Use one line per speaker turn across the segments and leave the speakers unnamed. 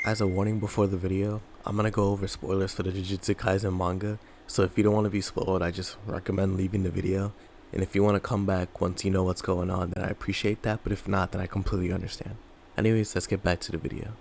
As a warning before the video, I'm gonna go over spoilers for the Jujutsu Kaisen manga, so if you don't want to be spoiled, I just recommend leaving the video. And if you want to come back once you know what's going on, then I appreciate that, but if not, then I completely understand. Anyways, let's get back to the video.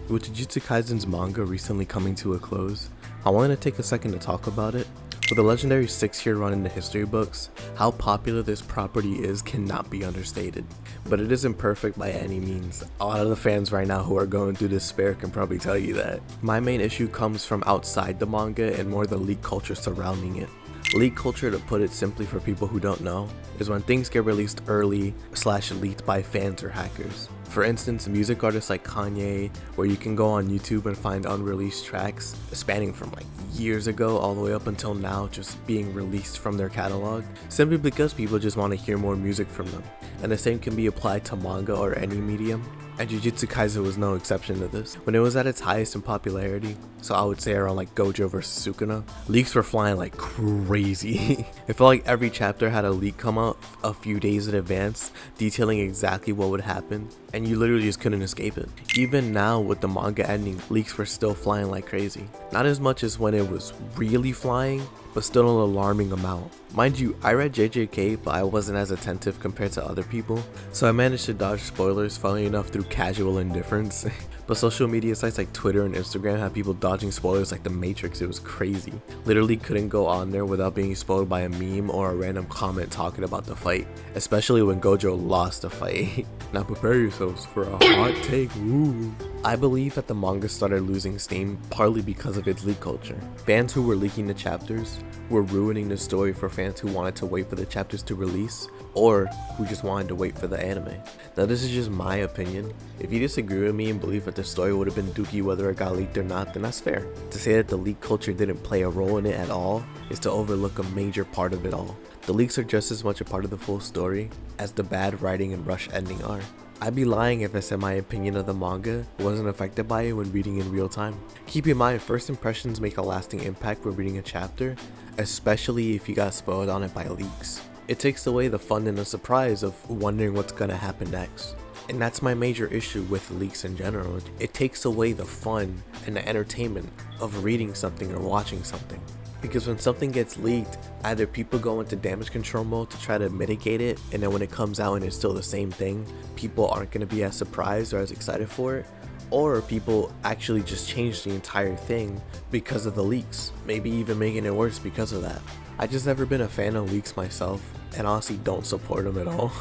With Jujutsu Kaisen's manga recently coming to a close, I wanted to take a second to talk about it. With a legendary 6-year run in the history books, how popular this property is cannot be understated. But it isn't perfect by any means. A lot of the fans right now who are going through despair can probably tell you that. My main issue comes from outside the manga and more the leak culture surrounding it. Leak culture, to put it simply for people who don't know, is when things get released early / leaked by fans or hackers. For instance, music artists like Kanye, where you can go on YouTube and find unreleased tracks spanning from like years ago all the way up until now just being released from their catalog, simply because people just want to hear more music from them. And the same can be applied to manga or any medium. And Jujutsu Kaisen was no exception to this. When it was at its highest in popularity, so I would say around like Gojo vs Sukuna, leaks were flying like crazy. It felt like every chapter had a leak come out a few days in advance, detailing exactly what would happen, and you literally just couldn't escape it. Even now with the manga ending, leaks were still flying like crazy. Not as much as when it was really flying, but still an alarming amount. Mind you, I read JJK, but I wasn't as attentive compared to other people, so I managed to dodge spoilers, funnily enough, through casual indifference. But social media sites like Twitter and Instagram had people dodging spoilers like the Matrix. It was crazy. Literally couldn't go on there without being spoiled by a meme or a random comment talking about the fight, especially when Gojo lost the fight. Now prepare yourselves for a hot take. Woo. I believe that the manga started losing steam partly because of its leak culture. Fans who were leaking the chapters were ruining the story for fans who wanted to wait for the chapters to release, or who just wanted to wait for the anime. Now this is just my opinion. If you disagree with me and believe that the story would have been dookie whether it got leaked or not, then that's fair. To say that the leak culture didn't play a role in it at all is to overlook a major part of it all. The leaks are just as much a part of the full story as the bad writing and rush ending are. I'd be lying if I said my opinion of the manga wasn't affected by it when reading in real time. Keep in mind, first impressions make a lasting impact when reading a chapter, especially if you got spoiled on it by leaks. It takes away the fun and the surprise of wondering what's gonna happen next. And that's my major issue with leaks in general. It takes away the fun and the entertainment of reading something or watching something. Because when something gets leaked, either people go into damage control mode to try to mitigate it, and then when it comes out and it's still the same thing, people aren't going to be as surprised or as excited for it, or people actually just change the entire thing because of the leaks, maybe even making it worse because of that. I just never been a fan of leaks myself, and honestly don't support them at all.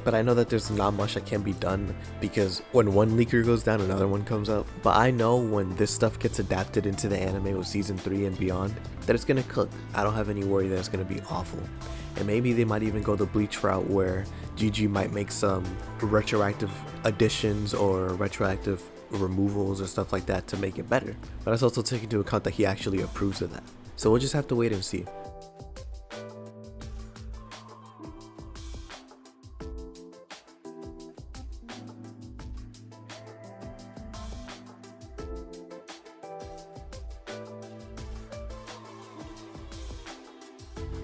But I know that there's not much that can be done, because when one leaker goes down, another one comes up. But I know when this stuff gets adapted into the anime with season 3 and beyond, that it's gonna cook. I don't have any worry that it's gonna be awful. And maybe they might even go the Bleach route, where GG might make some retroactive additions or retroactive removals or stuff like that to make it better. But let's also take into account that he actually approves of that. So we'll just have to wait and see.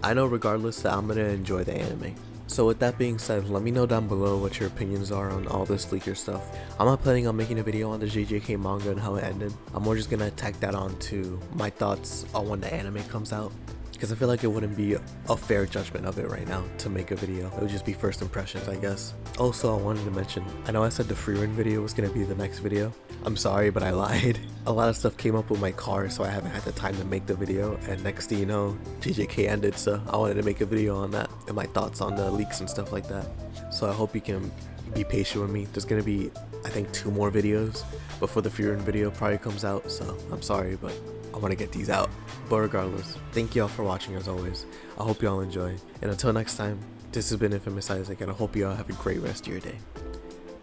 I know regardless that I'm gonna enjoy the anime. So with that being said, let me know down below what your opinions are on all this leaker stuff. I'm not planning on making a video on the JJK manga and how it ended. I'm more just gonna tack that on to my thoughts on when the anime comes out, because I feel like it wouldn't be a fair judgment of it right now to make a video. It would just be first impressions, I guess. Also, I wanted to mention, I know I said the free run video was gonna be the next video. I'm sorry, but I lied. A lot of stuff came up with my car, so I haven't had the time to make the video, and next thing you know, JJK ended, so I wanted to make a video on that and my thoughts on the leaks and stuff like that. So I hope you can be patient with me. There's gonna be, I think, 2 more videos before the free run video probably comes out, so I'm sorry, but I want to get these out. But regardless, thank y'all for watching as always. I hope y'all enjoy, and until next time, this has been Infamous Isaac, and I hope y'all have a great rest of your day.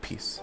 Peace.